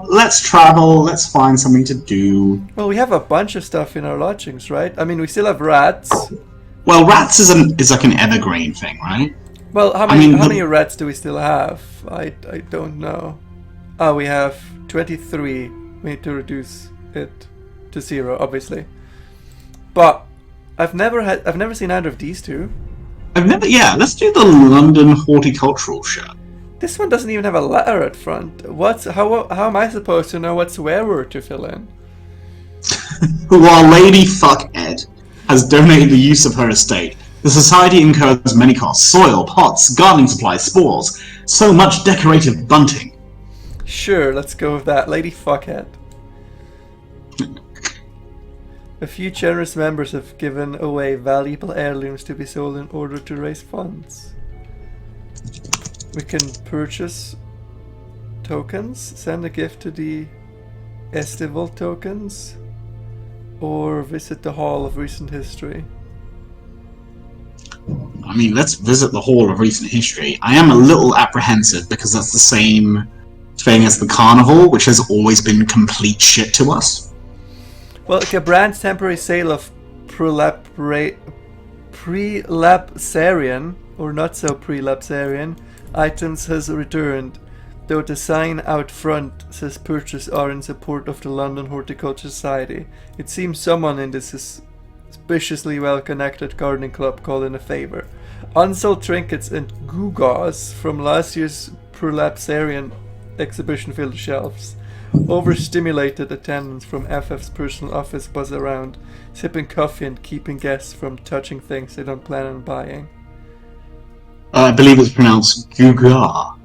know, let's travel, let's find something to do. Well, we have a bunch of stuff in our lodgings, right? I mean, we still have rats. Well, rats is like an evergreen thing, right? Well, how I many mean, how many rats do we still have? I don't know. Oh, we have 23. We need to reduce it to 0, obviously. But I've never seen either of these two. Yeah, let's do the London horticultural shirt. This one doesn't even have a letter at front. How am I supposed to know what swear word to fill in? While Lady Fuckhead has donated the use of her estate, the society incurs many costs: soil, pots, gardening supplies, spores, so much decorative bunting. Sure, let's go with that. Lady Fuckhead. A few generous members have given away valuable heirlooms to be sold in order to raise funds. We can purchase tokens, send a gift to the Estival tokens, or visit the Hall of Recent History. I mean, let's visit the Hall of Recent History. I am a little apprehensive because that's the same thing as the Carnival, which has always been complete shit to us. Well, Gabran's temporary sale of prelapsarian, or not so prelapsarian, items has returned, though the sign out front says purchase are in support of the London Horticulture Society. It seems someone in this suspiciously well-connected gardening club called in a favour. Unsold trinkets and gewgaws from last year's prelapsarian exhibition fill the shelves. Overstimulated attendants from FF's personal office buzz around, sipping coffee and keeping guests from touching things they don't plan on buying. I believe it's pronounced Guga.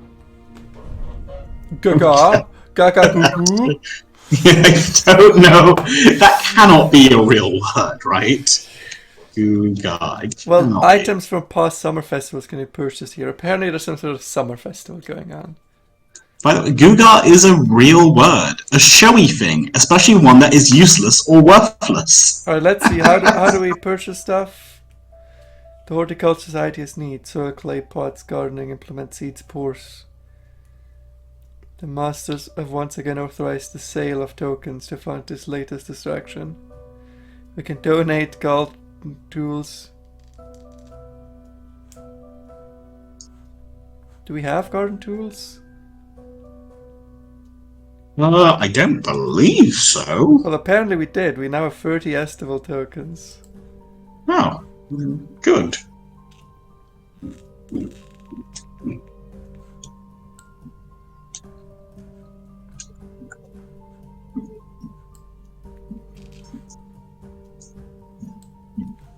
Gaga? Gaga goo goo? I don't know. That cannot be a real word, right? Guga. Well, items from past summer festivals can be purchased here. Apparently there's some sort of summer festival going on. By the way, Guga is a real word. A showy thing, especially one that is useless or worthless. Alright, let's see. How do we purchase stuff? The Horticulture Society has needs: soil, clay, pots, gardening implement, seeds, pores. The masters have once again authorized the sale of tokens to fund this latest distraction. We can donate garden tools. Do we have garden tools? I don't believe so. Well, apparently we did. We now have 30 Estival tokens. Oh, good.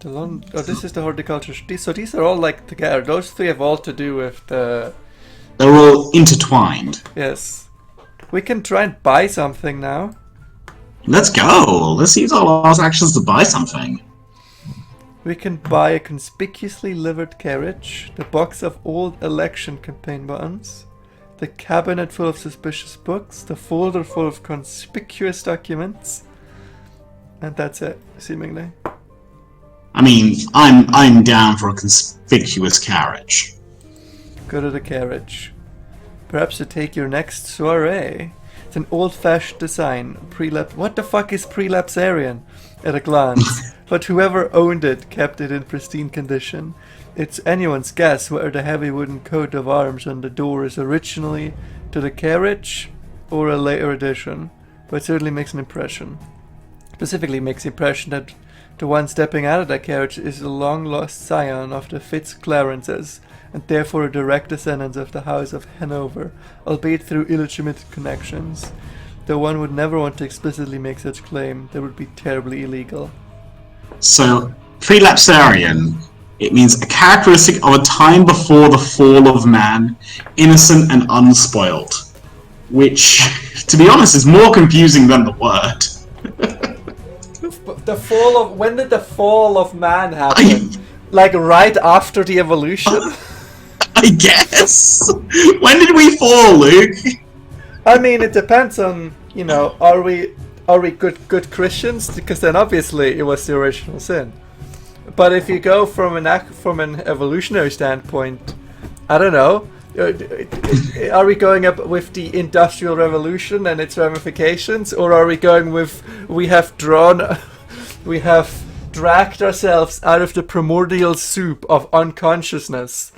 This is the horticulture. So these are all like together. Those three have all to do with the... They're all intertwined. Yes. We can try and buy something now. Let's go. Let's use all our actions to buy something. We can buy a conspicuously livered carriage, the box of old election campaign buttons, the cabinet full of suspicious books, the folder full of conspicuous documents, and that's it, seemingly. I mean, I'm down for a conspicuous carriage. Go to the carriage. Perhaps to take your next soiree. It's an old-fashioned design. What the fuck is prelapsarian? At a glance. But whoever owned it kept it in pristine condition. It's anyone's guess whether the heavy wooden coat of arms on the door is originally to the carriage or a later addition. But it certainly makes an impression. Specifically makes the impression that the one stepping out of that carriage is a long-lost scion of the Fitz-Clarences, and therefore a direct descendant of the House of Hanover, albeit through illegitimate connections. Though one would never want to explicitly make such claim, that would be terribly illegal. So, prelapsarian, it means a characteristic of a time before the fall of man, innocent and unspoiled. Which, to be honest, is more confusing than the word. When did the fall of man happen? Like right after the evolution? I guess. When did we fall, Luke? I mean, it depends on, are we good Christians? Because then obviously it was the original sin. But if you go from an evolutionary standpoint, I don't know. Are we going up with the Industrial Revolution and its ramifications, or are we going with we have dragged ourselves out of the primordial soup of unconsciousness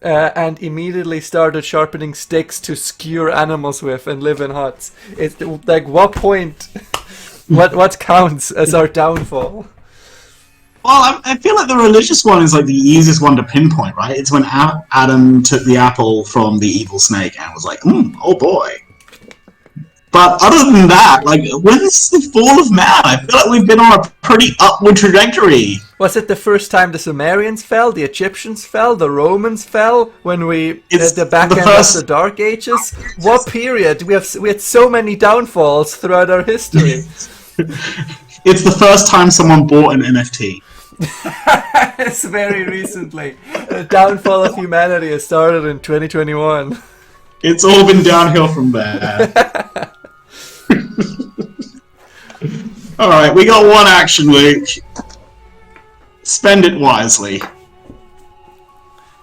and immediately started sharpening sticks to skewer animals with and live in huts? It's like, what point? What counts as our downfall? Well, I feel like the religious one is like the easiest one to pinpoint, right? It's when Adam took the apple from the evil snake and was like, oh boy. But other than that, like, when's the fall of man? I feel like we've been on a pretty upward trajectory. Was it the first time the Sumerians fell, the Egyptians fell, the Romans fell, when we at the back end of the Dark Ages? What period? We had so many downfalls throughout our history. It's the first time someone bought an NFT. It's very recently. The downfall of humanity has started in 2021. It's all been downhill from there. Alright, we got one action, Luke. Spend it wisely.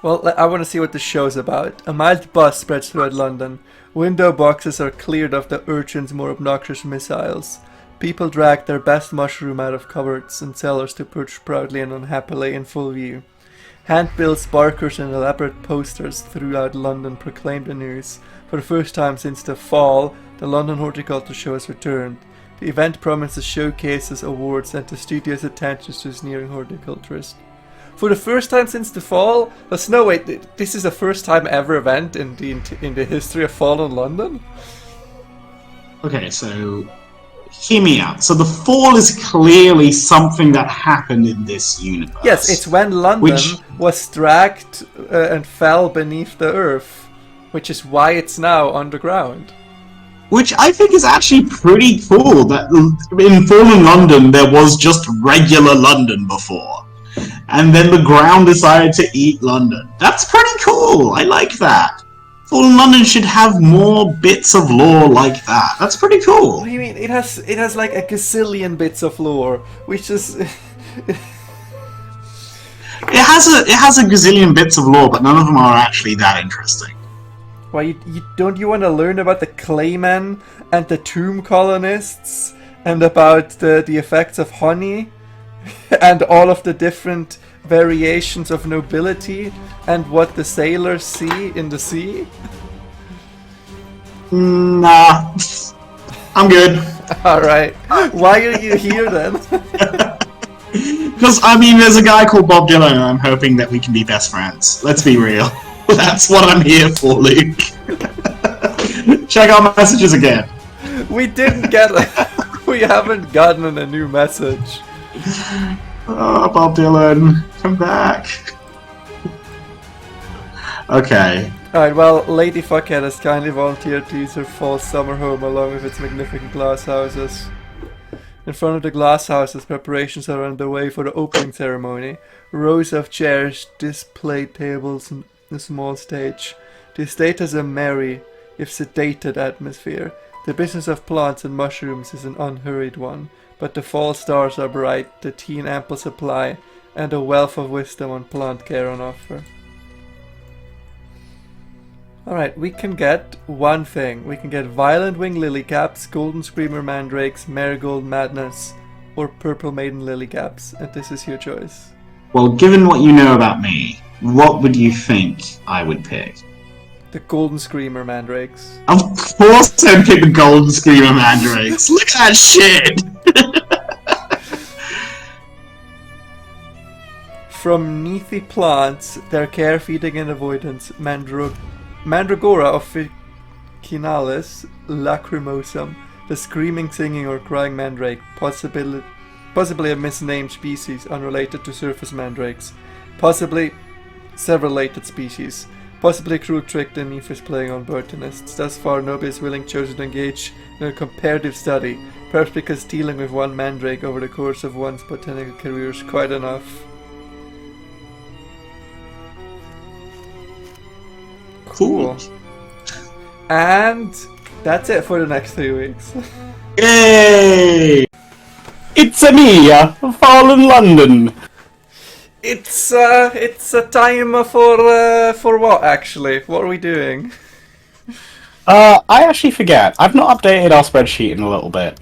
Well, I want to see what the show's about. A mild buzz spreads throughout London. Window boxes are cleared of the urchins' more obnoxious missiles. People drag their best mushroom out of cupboards and cellars to perch proudly and unhappily in full view. Hand-built sparkers and elaborate posters throughout London proclaim the news. For the first time since the fall, the London Horticulture Show has returned. The event promises showcases, awards, and the studio's attentions to aspiring horticulturists. For the first time since the fall? No, wait, this is the first time ever event in the history of fall in London? Okay, so hear me out. So the fall is clearly something that happened in this universe. Yes, it's when London was dragged and fell beneath the earth, which is why it's now underground. Which I think is actually pretty cool, that in fallen London there was just regular London before. And then the ground decided to eat London. That's pretty cool, I like that. Fallen London should have more bits of lore like that. That's pretty cool. What do you mean? It has like a gazillion bits of lore, which is... It has a gazillion bits of lore, but none of them are actually that interesting. Why, don't you want to learn about the Claymen and the tomb colonists and about the effects of honey and all of the different variations of nobility and what the sailors see in the sea? Nah, I'm good. Alright, why are you here then? Because, I mean, there's a guy called Bob Dylan and I'm hoping that we can be best friends. Let's be real. That's what I'm here for, Luke. Check our messages again. We didn't get we haven't gotten a new message. Oh, Bob Dylan, come back. Okay. Alright, well, Lady Fuckhead has kindly volunteered to use her false summer home along with its magnificent glass houses. In front of the glass houses, preparations are underway for the opening ceremony. Rows of chairs, displayed tables, and a small stage. The estate has a merry, if sedated atmosphere. The business of plants and mushrooms is an unhurried one, but the fall stars are bright, the tea in ample supply, and a wealth of wisdom on plant care on offer. Alright, we can get one thing. We can get Violent Wing Lilycaps, Golden Screamer Mandrakes, Marigold Madness, or Purple Maiden Lilycaps, and this is your choice. Well, given what you know about me, what would you think I would pick? The Golden Screamer Mandrakes. Of course I'd pick the Golden Screamer Mandrakes. Look at that shit! From Neethy plants, their care, feeding, and avoidance, Mandragora officinalis lacrimosum, the screaming, singing, or crying mandrake, possibly a misnamed species unrelated to surface mandrakes, possibly several related species, possibly a cruel trick the Neef is playing on botanists. Thus far, nobody is willing chosen to engage in a comparative study, perhaps because dealing with one mandrake over the course of one's botanical career is quite enough. Cool. And that's it for the next 3 weeks. Yay! It's a me, Fallen London. It's a time for what actually? What are we doing? I actually forget. I've not updated our spreadsheet in a little bit.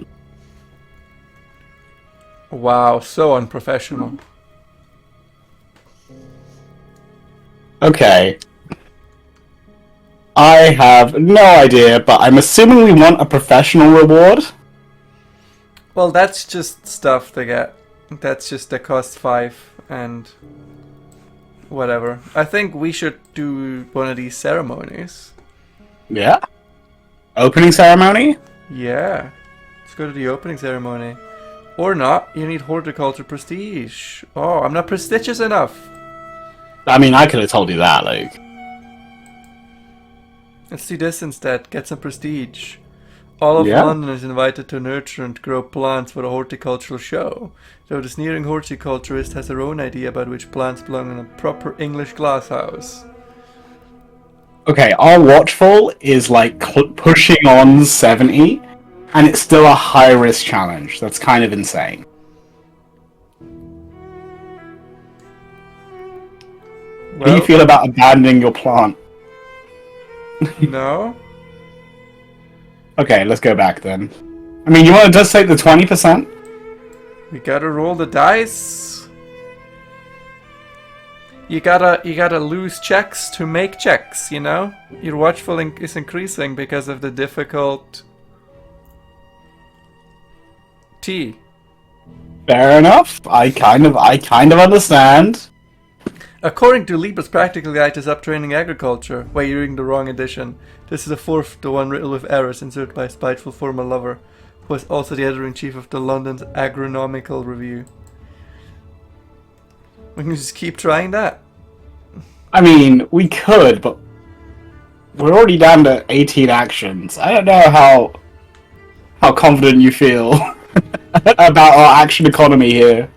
Wow, so unprofessional. Okay. I have no idea, but I'm assuming we want a professional reward. Well, that's just stuff to get. That's just the cost 5 and whatever. I think we should do one of these ceremonies. Yeah. Opening ceremony? Yeah. Let's go to the opening ceremony. Or not. You need horticulture prestige. Oh, I'm not prestigious enough. I mean, I could have told you that, like. Let's do this instead. Get some prestige. All of Yeah. London is invited to nurture and grow plants for a horticultural show. Though the sneering horticulturist has her own idea about which plants belong in a proper English glasshouse. Okay, our watchful is like pushing on 70, and it's still a high risk challenge. That's kind of insane. How do you feel about abandoning your plant? No? Okay, let's go back then. I mean, you want to just take the 20%? We gotta roll the dice. You gotta lose checks to make checks, you know? Your watchful is increasing because of the difficult T. Fair enough. I kind of understand. According to Libra's Practical Guide to Subtraining Agriculture, wait, you're reading the wrong edition. This is the fourth, the one written with errors, inserted by a spiteful former lover, who was also the editor-in-chief of the London's Agronomical Review. We can just keep trying that. I mean, we could, but we're already down to 18 actions. I don't know how confident you feel about our action economy here.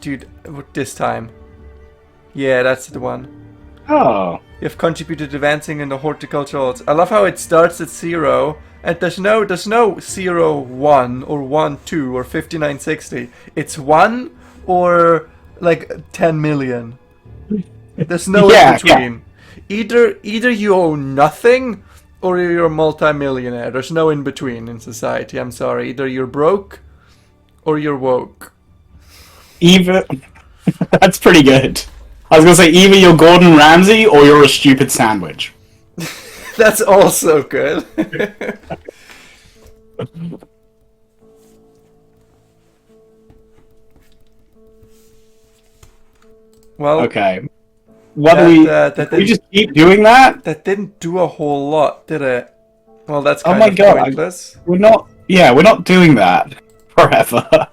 Dude, this time. Yeah, that's the one. Oh. You have contributed advancing in the horticultural arts. I love how it starts at 0, and there's no 0, 1, or 1, 2, or 5960. It's 1 or like 10 million. There's no in between. Yeah. Either you own nothing or you're a multi-millionaire. There's no in between in society. I'm sorry. Either you're broke or you're woke. Either that's pretty good. I was gonna say either you're Gordon Ramsay or you're a stupid sandwich. That's also good. Well, okay. What do we just keep doing that? That didn't do a whole lot, did it? Well, that's kind oh my of God, pointless. We're not doing that forever.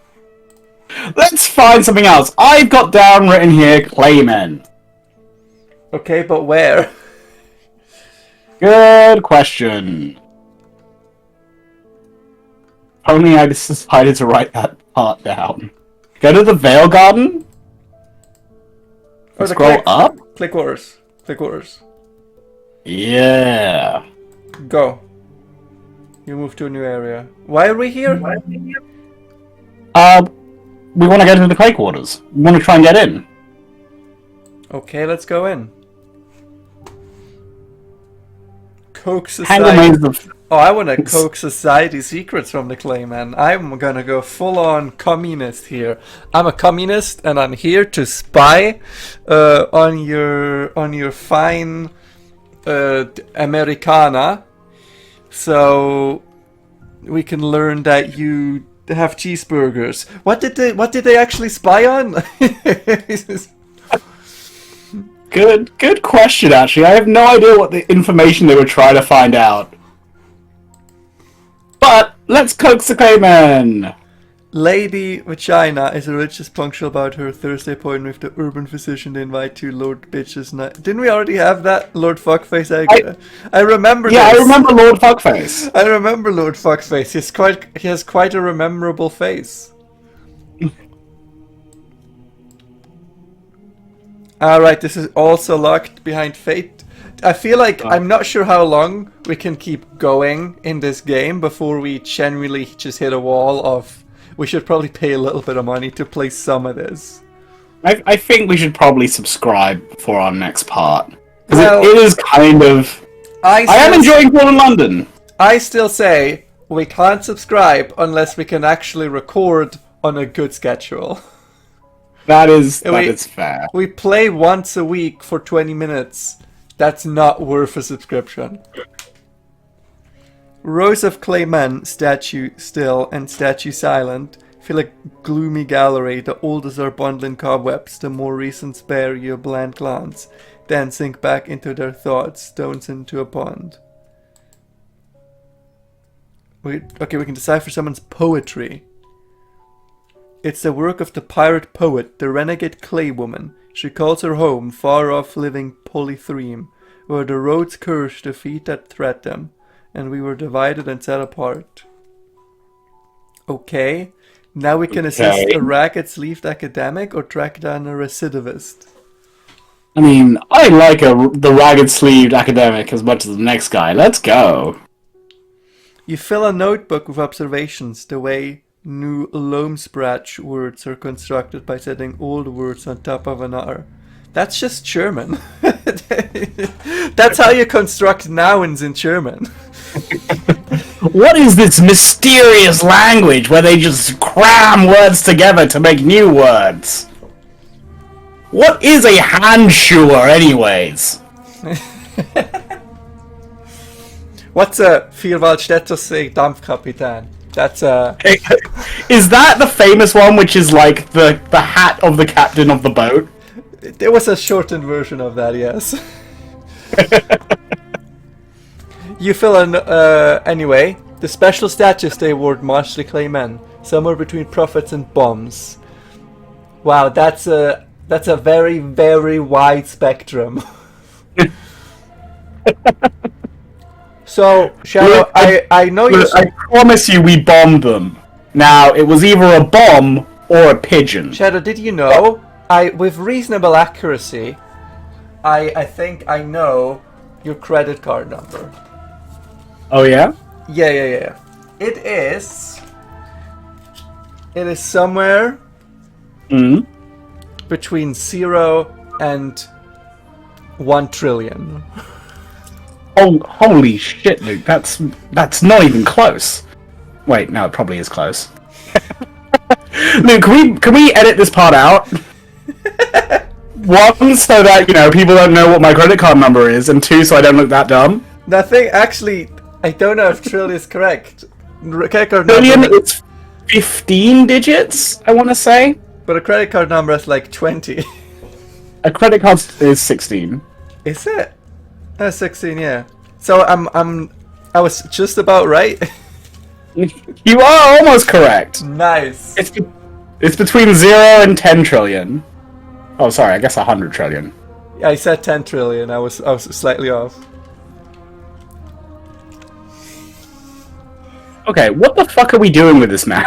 Let's find something else. I've got down written here, Claymen. Okay, but where? Good question. Only I decided to write that part down. Go to the Vale Garden. Scroll up. Click orders. Click orders. Yeah. Go. You move to a new area. Why are we here? We want to get into the clay quarters. We want to try and get in. Okay, let's go in. Coke Society. Oh, I want to coke society secrets from the Claymen. I'm gonna go full on communist here. I'm a communist and I'm here to spy on your fine Americana, so we can learn that you have cheeseburgers. What did they actually spy on? Good question, actually. I have no idea what the information they were trying to find out. But let's coax the Claymen! Lady Vagina is religious punctual about her Thursday appointment with the urban physician to invite to Lord Bitches Night. Didn't we already have that? Lord Fuckface? I remember Yeah, this. I remember Lord Fuckface. I remember Lord Fuckface. He has quite a memorable face. Alright, this is also locked behind fate. I feel like I'm not sure how long we can keep going in this game before we genuinely just hit a wall of we should probably pay a little bit of money to play some of this. I think we should probably subscribe for our next part. Because Well, it is kind of... I am enjoying Paul in London. I still say we can't subscribe unless we can actually record on a good schedule. That is fair. We play once a week for 20 minutes. That's not worth a subscription. Rows of Claymen, statue still and statue silent, feel like gloomy gallery. The oldest are bundling cobwebs, the more recent spare you a bland glance, then sink back into their thoughts, stones into a pond. Okay, we can decipher someone's poetry. It's the work of the pirate poet, the renegade clay woman. She calls her home far-off living Polythreme, where the roads curse the feet that tread them, and we were divided and set apart. Okay, now we can assist a ragged-sleeved academic or track down a recidivist. I mean, I like the ragged-sleeved academic as much as the next guy. Let's go. You fill a notebook with observations, the way new Loamsprach words are constructed by setting old words on top of another. That's just German. That's how you construct nouns in German. What is this mysterious language where they just cram words together to make new words? What is a handschuer, anyways? What's a Vierwaldstätter Dampfkapitän? That's a... Is that the famous one, which is like the hat of the captain of the boat? There was a shortened version of that, yes. You fill in, anyway, the special status they award march the Claymen, somewhere between prophets and bombs. Wow, that's a very, very wide spectrum. So, Shadow, I know you... I promise you we bombed them. Now, it was either a bomb or a pigeon. Shadow, did you know, with reasonable accuracy, I think I know your credit card number. Oh, yeah? Yeah. It is somewhere between 0 and 1 trillion. Oh, holy shit, Luke! That's not even close. Wait, no, it probably is close. Luke, can we edit this part out? One, so that people don't know what my credit card number is, and two, so I don't look that dumb. Nothing. Actually, I don't know if trillion is correct. Credit card Trillion, number. it's 15 digits, I want to say. But a credit card number is like 20. A credit card is 16. Is it? 16, yeah. So I was just about right. You are almost correct. Nice. It's between 0 and 10 trillion. Oh, sorry, I guess 100 trillion. I said 10 trillion. I was slightly off. Okay, what the fuck are we doing with this man?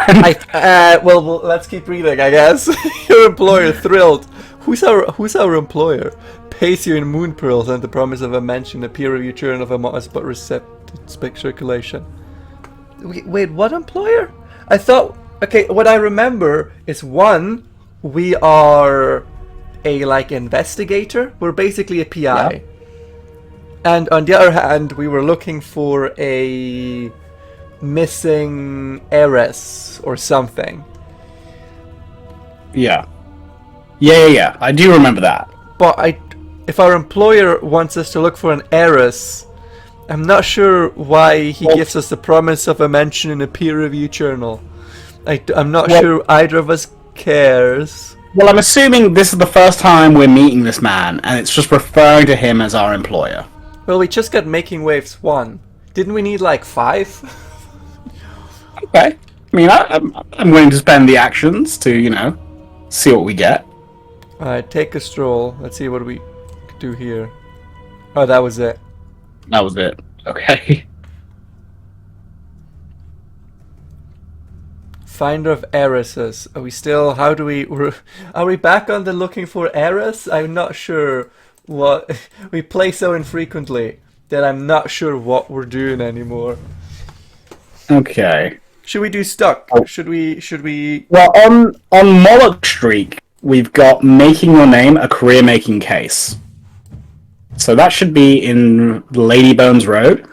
Well, let's keep reading, I guess. Your employer thrilled. Who's our employer? Pays you in moon pearls and the promise of a mention, a peer-reviewed journal of a modest but receptive circulation. Wait, what employer? I thought... Okay, what I remember is one, we are a, investigator. We're basically a PI. Yeah. And on the other hand, we were looking for a missing heiress or something. Yeah. Yeah. I do remember that. But if our employer wants us to look for an heiress, I'm not sure why he gives us the promise of a mention in a peer-reviewed journal. I'm not sure either of us cares. Well, I'm assuming this is the first time we're meeting this man, and it's just referring to him as our employer. Well, we just got Making Waves 1. Didn't we need 5? Okay. I mean, I'm willing to spend the actions to, see what we get. Alright, take a stroll. Let's see what we can do here. Oh, that was it. That was it. Okay. Finder of heiresses. Are we still... Are we back on the looking for heiress? I'm not sure what... We play so infrequently that I'm not sure what we're doing anymore. Okay. Should we do stuck? Should we... Well, on Moloch Streak, we've got making your name a career-making case. So that should be in Lady Bones Road.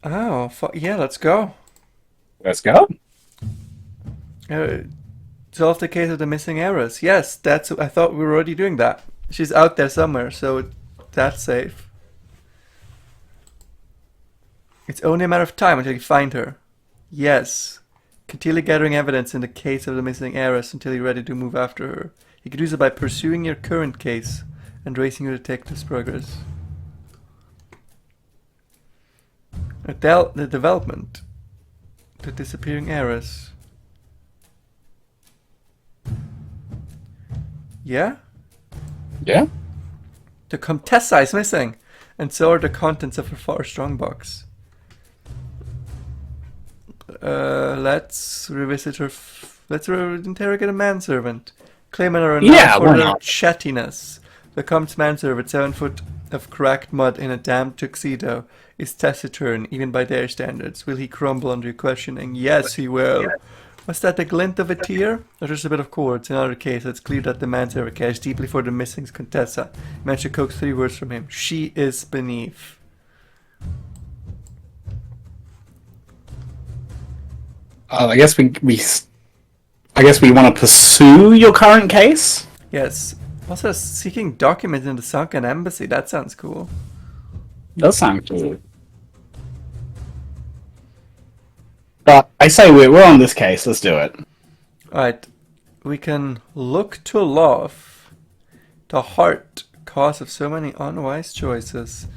Oh, yeah, let's go. Let's go. Solve the case of the missing heiress. Yes, I thought we were already doing that. She's out there somewhere, so that's safe. It's only a matter of time until you find her. Yes. Continue gathering evidence in the case of the missing heiress until you're ready to move after her. You can do so by pursuing your current case and racing your detective's progress. The development. The disappearing heiress. Yeah? Yeah? The Contessa is missing, and so are the contents of her far strongbox. Let's revisit her. Let's interrogate a manservant. Claymen are renowned for their chattiness. The Compt's manservant, 7 foot of cracked mud in a damp tuxedo, is taciturn even by their standards. Will he crumble under your questioning? Yes, he will. Was that the glint of a tear? Or just a bit of cords? In either case, it's clear that the manservant cares deeply for the missing Contessa. He managed to coax 3 words from him. She is beneath. I guess we want to pursue your current case. Yes. Also, seeking documents in the sunken embassy. That sounds cool. Does sound cool. But I say we're on this case. Let's do it. Alright. We can look to love. The heart, cause of so many unwise choices.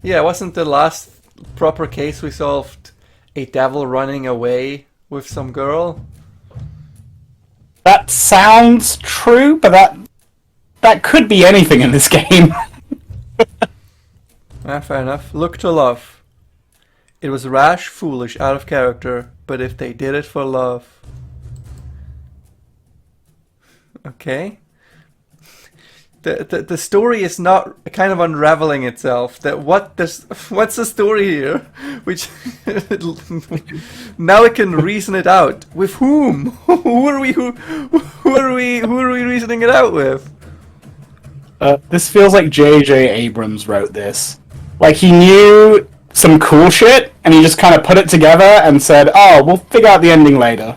Yeah, wasn't the last proper case we solved a devil running away with some girl? That sounds true, but that could be anything in this game. Fair enough. Look to love. It was rash, foolish, out of character, but if they did it for love... Okay. The story is not kind of unraveling itself. What's the story here? Which now I can reason it out. With whom? Who are we reasoning it out with? This feels like J.J. Abrams wrote this. Like he knew some cool shit, and he just kind of put it together and said, "Oh, we'll figure out the ending later."